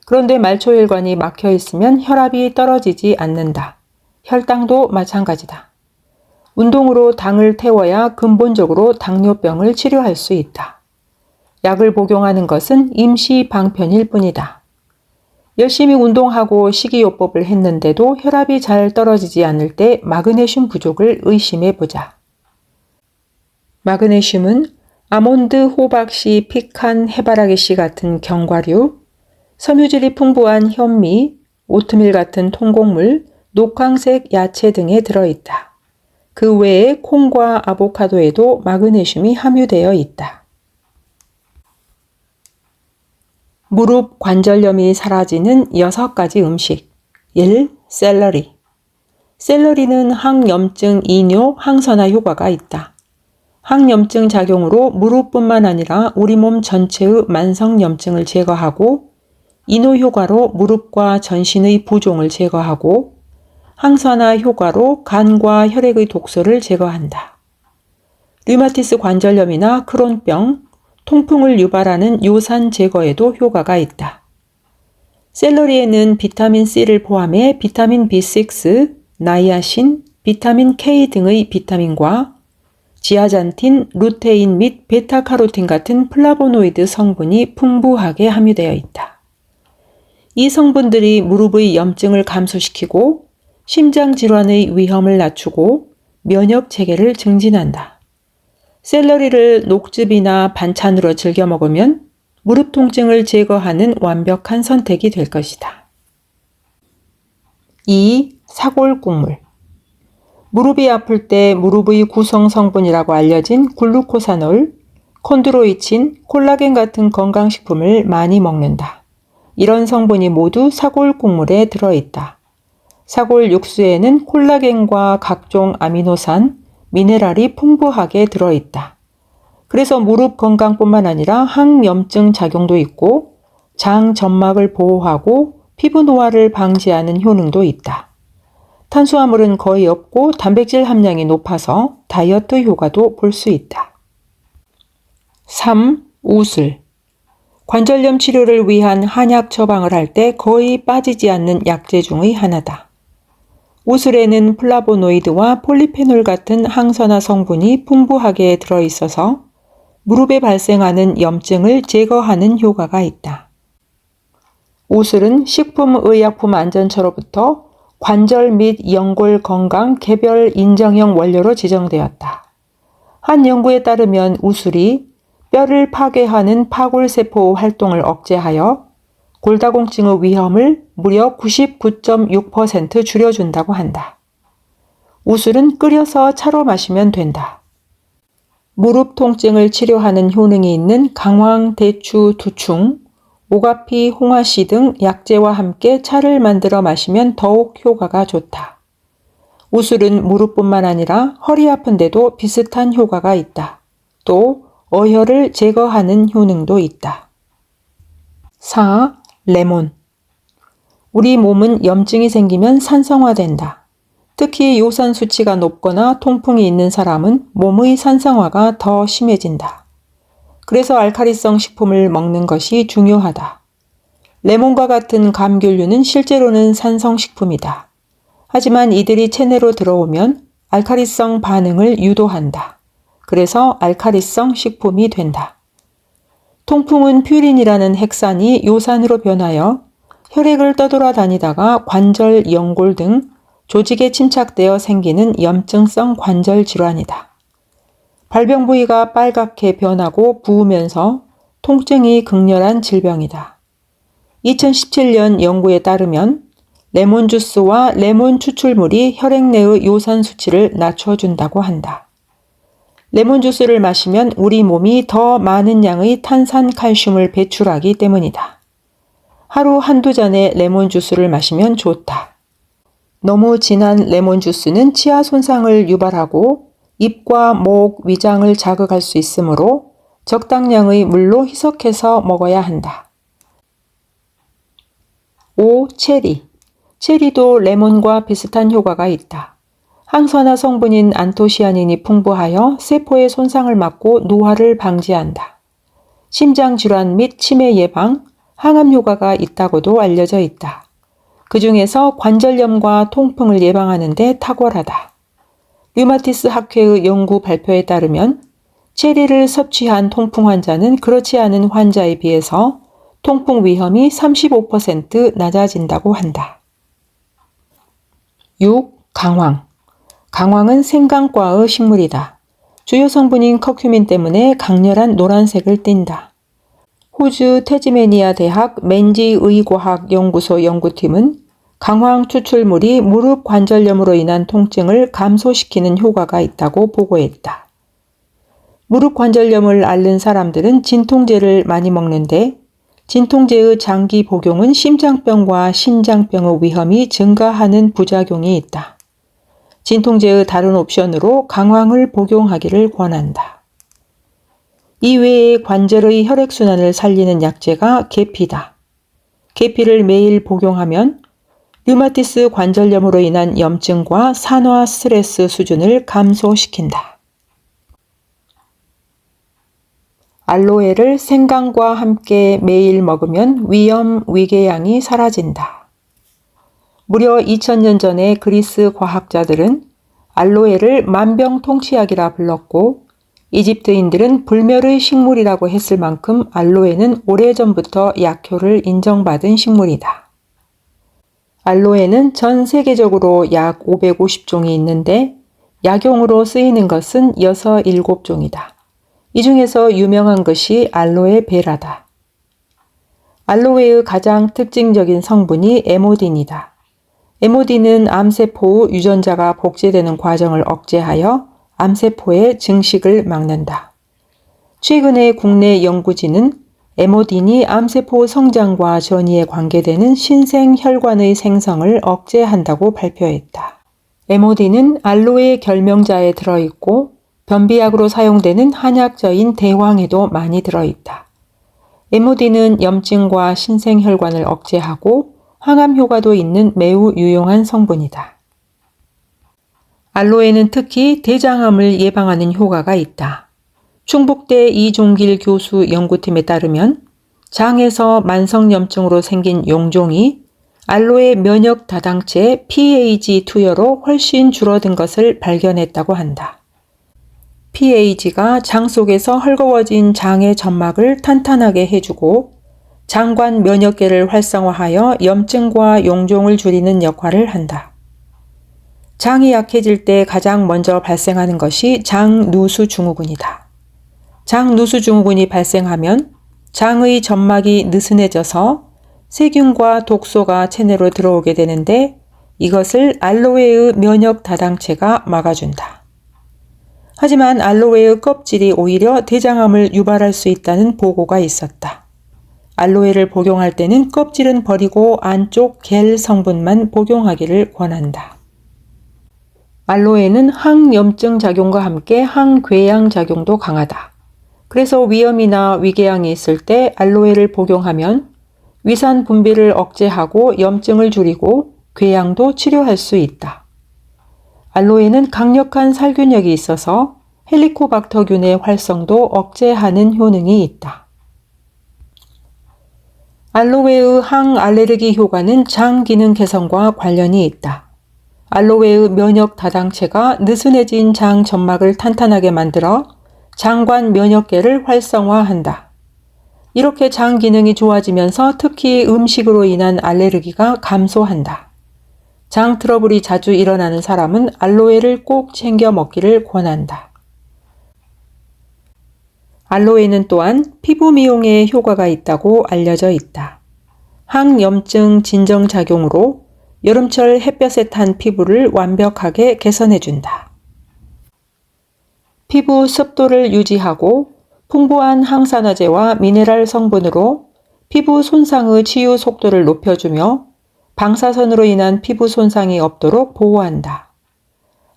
그런데 말초혈관이 막혀 있으면 혈압이 떨어지지 않는다. 혈당도 마찬가지다. 운동으로 당을 태워야 근본적으로 당뇨병을 치료할 수 있다. 약을 복용하는 것은 임시 방편일 뿐이다. 열심히 운동하고 식이요법을 했는데도 혈압이 잘 떨어지지 않을 때 마그네슘 부족을 의심해 보자. 마그네슘은 아몬드, 호박씨, 피칸, 해바라기씨 같은 견과류, 섬유질이 풍부한 현미, 오트밀 같은 통곡물, 녹황색 야채 등에 들어있다. 그 외에 콩과 아보카도에도 마그네슘이 함유되어 있다. 무릎 관절염이 사라지는 6가지 음식. 1. 샐러리. 샐러리는 항염증 이뇨, 항산화 효과가 있다. 항염증 작용으로 무릎뿐만 아니라 우리 몸 전체의 만성염증을 제거하고 이뇨 효과로 무릎과 전신의 부종을 제거하고 항산화 효과로 간과 혈액의 독소를 제거한다. 류마티스 관절염이나 크론병, 통풍을 유발하는 요산 제거에도 효과가 있다. 샐러리에는 비타민 C를 포함해 비타민 B6, 나이아신, 비타민 K 등의 비타민과 지아잔틴, 루테인 및 베타카로틴 같은 플라보노이드 성분이 풍부하게 함유되어 있다. 이 성분들이 무릎의 염증을 감소시키고 심장 질환의 위험을 낮추고 면역 체계를 증진한다. 샐러리를 녹즙이나 반찬으로 즐겨 먹으면 무릎 통증을 제거하는 완벽한 선택이 될 것이다. 2. 사골국물. 무릎이 아플 때 무릎의 구성 성분이라고 알려진 글루코사놀, 콘드로이친, 콜라겐 같은 건강식품을 많이 먹는다. 이런 성분이 모두 사골국물에 들어있다. 사골 육수에는 콜라겐과 각종 아미노산, 미네랄이 풍부하게 들어있다. 그래서 무릎 건강뿐만 아니라 항염증 작용도 있고 장 점막을 보호하고 피부 노화를 방지하는 효능도 있다. 탄수화물은 거의 없고 단백질 함량이 높아서 다이어트 효과도 볼 수 있다. 3. 우슬. 관절염 치료를 위한 한약 처방을 할 때 거의 빠지지 않는 약재 중의 하나다. 우슬에는 플라보노이드와 폴리페놀 같은 항산화 성분이 풍부하게 들어있어서 무릎에 발생하는 염증을 제거하는 효과가 있다. 우슬은 식품의약품안전처로부터 관절 및 연골 건강 개별 인정형 원료로 지정되었다. 한 연구에 따르면 우슬이 뼈를 파괴하는 파골세포 활동을 억제하여 골다공증의 위험을 무려 99.6% 줄여준다고 한다. 우슬은 끓여서 차로 마시면 된다. 무릎 통증을 치료하는 효능이 있는 강황, 대추, 두충, 오가피, 홍화씨 등 약재와 함께 차를 만들어 마시면 더욱 효과가 좋다. 우슬은 무릎뿐만 아니라 허리 아픈데도 비슷한 효과가 있다. 또 어혈을 제거하는 효능도 있다. 4. 레몬. 우리 몸은 염증이 생기면 산성화된다. 특히 요산 수치가 높거나 통풍이 있는 사람은 몸의 산성화가 더 심해진다. 그래서 알칼리성 식품을 먹는 것이 중요하다. 레몬과 같은 감귤류는 실제로는 산성식품이다. 하지만 이들이 체내로 들어오면 알칼리성 반응을 유도한다. 그래서 알칼리성 식품이 된다. 통풍은 퓨린이라는 핵산이 요산으로 변하여 혈액을 떠돌아다니다가 관절, 연골 등 조직에 침착되어 생기는 염증성 관절 질환이다. 발병 부위가 빨갛게 변하고 부으면서 통증이 극렬한 질병이다. 2017년 연구에 따르면 레몬 주스와 레몬 추출물이 혈액 내의 요산 수치를 낮춰준다고 한다. 레몬 주스를 마시면 우리 몸이 더 많은 양의 탄산 칼슘을 배출하기 때문이다. 하루 한두 잔의 레몬 주스를 마시면 좋다. 너무 진한 레몬 주스는 치아 손상을 유발하고 입과 목, 위장을 자극할 수 있으므로 적당량의 물로 희석해서 먹어야 한다. 5. 체리. 체리도 레몬과 비슷한 효과가 있다. 항산화 성분인 안토시아닌이 풍부하여 세포의 손상을 막고 노화를 방지한다. 심장 질환 및 치매 예방, 항암 효과가 있다고도 알려져 있다. 그 중에서 관절염과 통풍을 예방하는 데 탁월하다. 류마티스 학회의 연구 발표에 따르면 체리를 섭취한 통풍 환자는 그렇지 않은 환자에 비해서 통풍 위험이 35% 낮아진다고 한다. 6. 강황. 강황은 생강과의 식물이다. 주요 성분인 커큐민 때문에 강렬한 노란색을 띈다. 호주 태즈메니아 대학 맨지 의과학 연구소 연구팀은 강황 추출물이 무릎 관절염으로 인한 통증을 감소시키는 효과가 있다고 보고했다. 무릎 관절염을 앓는 사람들은 진통제를 많이 먹는데 진통제의 장기 복용은 심장병과 신장병의 위험이 증가하는 부작용이 있다. 진통제의 다른 옵션으로 강황을 복용하기를 권한다. 이외에 관절의 혈액순환을 살리는 약재가 계피다. 계피를 매일 복용하면 류마티스 관절염으로 인한 염증과 산화 스트레스 수준을 감소시킨다. 알로에를 생강과 함께 매일 먹으면 위염, 위궤양이 사라진다. 무려 2000년 전에 그리스 과학자들은 알로에를 만병통치약이라 불렀고 이집트인들은 불멸의 식물이라고 했을 만큼 알로에는 오래전부터 약효를 인정받은 식물이다. 알로에는 전 세계적으로 약 550종이 있는데 약용으로 쓰이는 것은 6, 7종이다. 이 중에서 유명한 것이 알로에 베라다. 알로에의 가장 특징적인 성분이 에모딘이다. 에모딘은 암세포 유전자가 복제되는 과정을 억제하여 암세포의 증식을 막는다. 최근에 국내 연구진은 에모딘이 암세포 성장과 전이에 관계되는 신생혈관의 생성을 억제한다고 발표했다. 에모딘은 알로에 결명자에 들어있고 변비약으로 사용되는 한약저인 대황에도 많이 들어있다. 에모딘은 염증과 신생혈관을 억제하고 항암 효과도 있는 매우 유용한 성분이다. 알로에는 특히 대장암을 예방하는 효과가 있다. 충북대 이종길 교수 연구팀에 따르면 장에서 만성염증으로 생긴 용종이 알로에 면역 다당체 PAG 투여로 훨씬 줄어든 것을 발견했다고 한다. PAG가 장 속에서 헐거워진 장의 점막을 탄탄하게 해주고 장관 면역계를 활성화하여 염증과 용종을 줄이는 역할을 한다. 장이 약해질 때 가장 먼저 발생하는 것이 장누수증후군이다. 장누수증후군이 발생하면 장의 점막이 느슨해져서 세균과 독소가 체내로 들어오게 되는데 이것을 알로에의 면역 다당체가 막아준다. 하지만 알로에의 껍질이 오히려 대장암을 유발할 수 있다는 보고가 있었다. 알로에를 복용할 때는 껍질은 버리고 안쪽 겔 성분만 복용하기를 권한다. 알로에는 항염증 작용과 함께 항궤양 작용도 강하다. 그래서 위염이나 위궤양이 있을 때 알로에를 복용하면 위산 분비를 억제하고 염증을 줄이고 궤양도 치료할 수 있다. 알로에는 강력한 살균력이 있어서 헬리코박터균의 활성도 억제하는 효능이 있다. 알로에의 항알레르기 효과는 장 기능 개선과 관련이 있다. 알로에의 면역 다당체가 느슨해진 장 점막을 탄탄하게 만들어 장관 면역계를 활성화한다. 이렇게 장 기능이 좋아지면서 특히 음식으로 인한 알레르기가 감소한다. 장 트러블이 자주 일어나는 사람은 알로에를 꼭 챙겨 먹기를 권한다. 알로에는 또한 피부 미용에 효과가 있다고 알려져 있다. 항염증 진정작용으로 여름철 햇볕에 탄 피부를 완벽하게 개선해준다. 피부 습도를 유지하고 풍부한 항산화제와 미네랄 성분으로 피부 손상의 치유 속도를 높여주며 방사선으로 인한 피부 손상이 없도록 보호한다.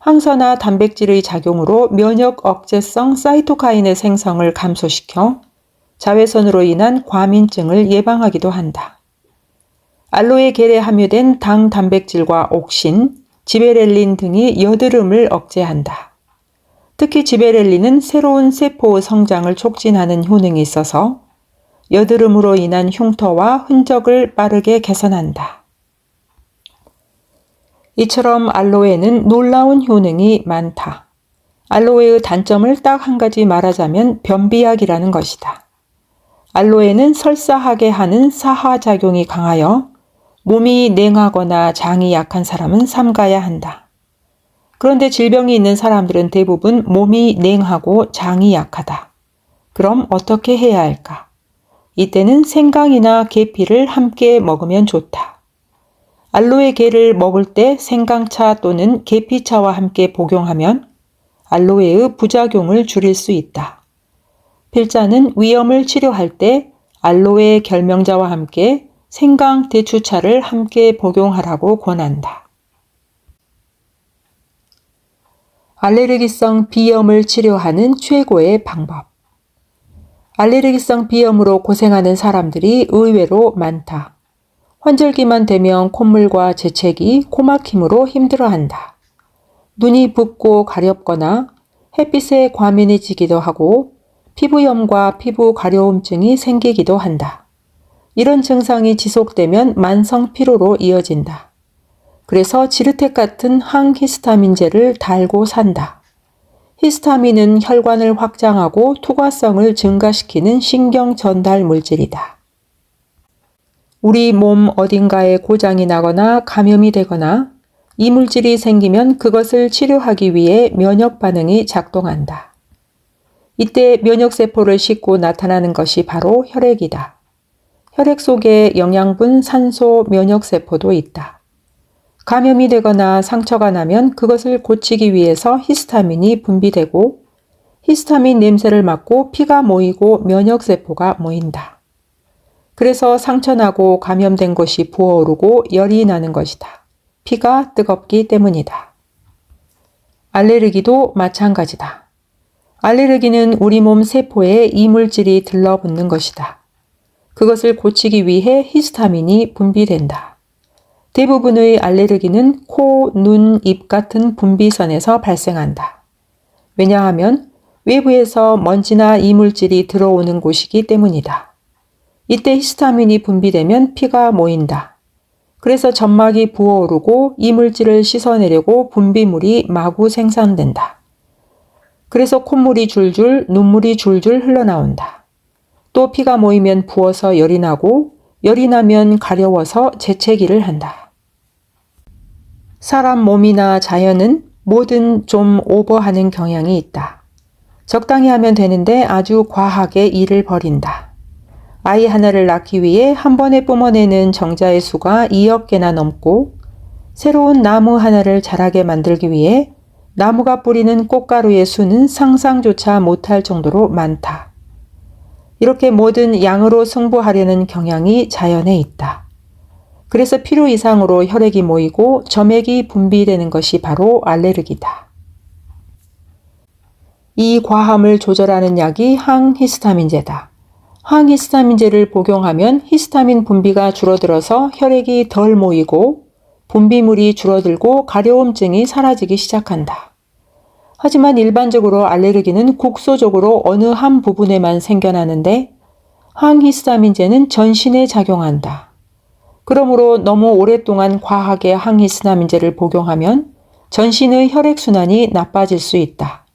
항산화 단백질의 작용으로 면역 억제성 사이토카인의 생성을 감소시켜 자외선으로 인한 과민증을 예방하기도 한다. 알로에 겔에 함유된 당 단백질과 옥신, 지베렐린 등이 여드름을 억제한다. 특히 지베렐린은 새로운 세포의 성장을 촉진하는 효능이 있어서 여드름으로 인한 흉터와 흔적을 빠르게 개선한다. 이처럼 알로에는 놀라운 효능이 많다. 알로에의 단점을 딱 한 가지 말하자면 변비약이라는 것이다. 알로에는 설사하게 하는 사화작용이 강하여 몸이 냉하거나 장이 약한 사람은 삼가야 한다. 그런데 질병이 있는 사람들은 대부분 몸이 냉하고 장이 약하다. 그럼 어떻게 해야 할까? 이때는 생강이나 계피를 함께 먹으면 좋다. 알로에 겔을 먹을 때 생강차 또는 계피차와 함께 복용하면 알로에의 부작용을 줄일 수 있다. 필자는 위염을 치료할 때 알로에 결명자와 함께 생강 대추차를 함께 복용하라고 권한다. 알레르기성 비염을 치료하는 최고의 방법. 알레르기성 비염으로 고생하는 사람들이 의외로 많다. 환절기만 되면 콧물과 재채기, 코막힘으로 힘들어한다. 눈이 붓고 가렵거나 햇빛에 과민해지기도 하고 피부염과 피부 가려움증이 생기기도 한다. 이런 증상이 지속되면 만성 피로로 이어진다. 그래서 지르텍 같은 항히스타민제를 달고 산다. 히스타민은 혈관을 확장하고 투과성을 증가시키는 신경 전달 물질이다. 우리 몸 어딘가에 고장이 나거나 감염이 되거나 이물질이 생기면 그것을 치료하기 위해 면역 반응이 작동한다. 이때 면역세포를 싣고 나타나는 것이 바로 혈액이다. 혈액 속에 영양분, 산소, 면역세포도 있다. 감염이 되거나 상처가 나면 그것을 고치기 위해서 히스타민이 분비되고 히스타민 냄새를 맡고 피가 모이고 면역세포가 모인다. 그래서 상처나고 감염된 곳이 부어오르고 열이 나는 것이다. 피가 뜨겁기 때문이다. 알레르기도 마찬가지다. 알레르기는 우리 몸 세포에 이물질이 들러붙는 것이다. 그것을 고치기 위해 히스타민이 분비된다. 대부분의 알레르기는 코, 눈, 입 같은 분비선에서 발생한다. 왜냐하면 외부에서 먼지나 이물질이 들어오는 곳이기 때문이다. 이때 히스타민이 분비되면 피가 모인다. 그래서 점막이 부어오르고 이물질을 씻어내려고 분비물이 마구 생산된다. 그래서 콧물이 줄줄, 눈물이 줄줄 흘러나온다. 또 피가 모이면 부어서 열이 나고 열이 나면 가려워서 재채기를 한다. 사람 몸이나 자연은 뭐든 좀 오버하는 경향이 있다. 적당히 하면 되는데 아주 과하게 일을 벌인다. 아이 하나를 낳기 위해 한 번에 뿜어내는 정자의 수가 2억 개나 넘고 새로운 나무 하나를 자라게 만들기 위해 나무가 뿌리는 꽃가루의 수는 상상조차 못할 정도로 많다. 이렇게 모든 양으로 승부하려는 경향이 자연에 있다. 그래서 필요 이상으로 혈액이 모이고 점액이 분비되는 것이 바로 알레르기다. 이 과함을 조절하는 약이 항히스타민제다. 항히스타민제를 복용하면 히스타민 분비가 줄어들어서 혈액이 덜 모이고 분비물이 줄어들고 가려움증이 사라지기 시작한다. 하지만 일반적으로 알레르기는 국소적으로 어느 한 부분에만 생겨나는데 항히스타민제는 전신에 작용한다. 그러므로 너무 오랫동안 과하게 항히스타민제를 복용하면 전신의 혈액순환이 나빠질 수 있다.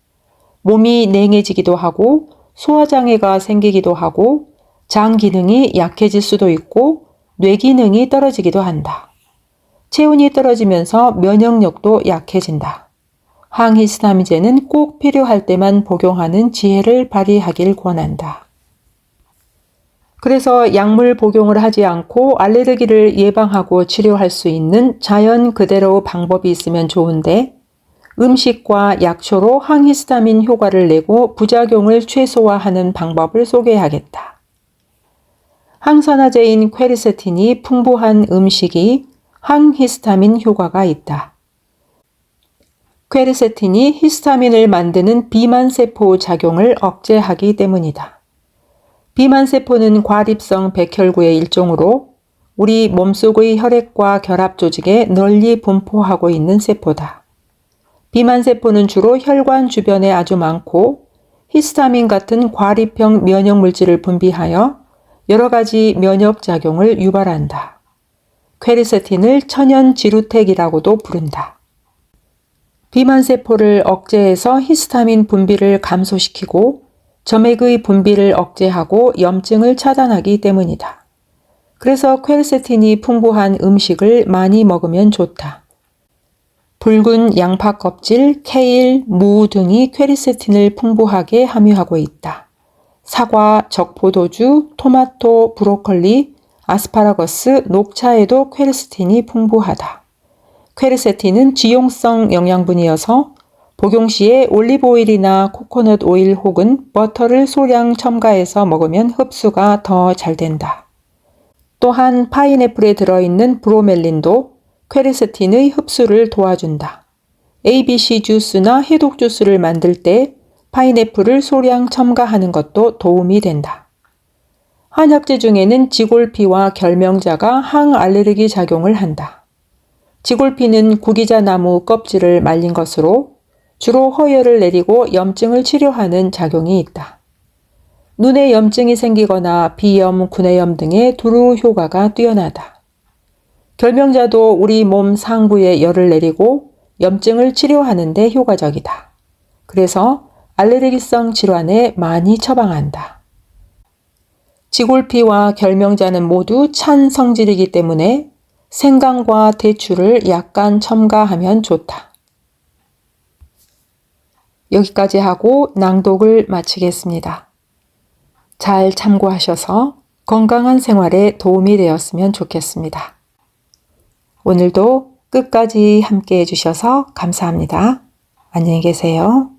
몸이 냉해지기도 하고 소화장애가 생기기도 하고 장 기능이 약해질 수도 있고 뇌 기능이 떨어지기도 한다. 체온이 떨어지면서 면역력도 약해진다. 항히스타민제는 꼭 필요할 때만 복용하는 지혜를 발휘하길 권한다. 그래서 약물 복용을 하지 않고 알레르기를 예방하고 치료할 수 있는 자연 그대로 방법이 있으면 좋은데 음식과 약초로 항히스타민 효과를 내고 부작용을 최소화하는 방법을 소개하겠다. 항산화제인 퀘르세틴이 풍부한 음식이 항히스타민 효과가 있다. 퀘르세틴이 히스타민을 만드는 비만세포 작용을 억제하기 때문이다. 비만세포는 과립성 백혈구의 일종으로 우리 몸속의 혈액과 결합 조직에 널리 분포하고 있는 세포다. 비만세포는 주로 혈관 주변에 아주 많고 히스타민 같은 과립형 면역물질을 분비하여 여러 가지 면역작용을 유발한다. 퀘르세틴을 천연지루택이라고도 부른다. 비만세포를 억제해서 히스타민 분비를 감소시키고 점액의 분비를 억제하고 염증을 차단하기 때문이다. 그래서 퀘르세틴이 풍부한 음식을 많이 먹으면 좋다. 붉은 양파 껍질, 케일, 무 등이 퀘르세틴을 풍부하게 함유하고 있다. 사과, 적포도주, 토마토, 브로콜리, 아스파라거스, 녹차에도 퀘르세틴이 풍부하다. 퀘르세틴은 지용성 영양분이어서 복용 시에 올리브 오일이나 코코넛 오일 혹은 버터를 소량 첨가해서 먹으면 흡수가 더 잘 된다. 또한 파인애플에 들어있는 브로멜린도 퀘르세틴의 흡수를 도와준다. ABC 주스나 해독 주스를 만들 때 파인애플을 소량 첨가하는 것도 도움이 된다. 한약재 중에는 지골피와 결명자가 항알레르기 작용을 한다. 지골피는 구기자 나무 껍질을 말린 것으로 주로 허혈을 내리고 염증을 치료하는 작용이 있다. 눈에 염증이 생기거나 비염, 구내염 등의 두루 효과가 뛰어나다. 결명자도 우리 몸 상부에 열을 내리고 염증을 치료하는 데 효과적이다. 그래서 알레르기성 질환에 많이 처방한다. 지골피와 결명자는 모두 찬 성질이기 때문에 생강과 대추를 약간 첨가하면 좋다. 여기까지 하고 낭독을 마치겠습니다. 잘 참고하셔서 건강한 생활에 도움이 되었으면 좋겠습니다. 오늘도 끝까지 함께 해주셔서 감사합니다. 안녕히 계세요.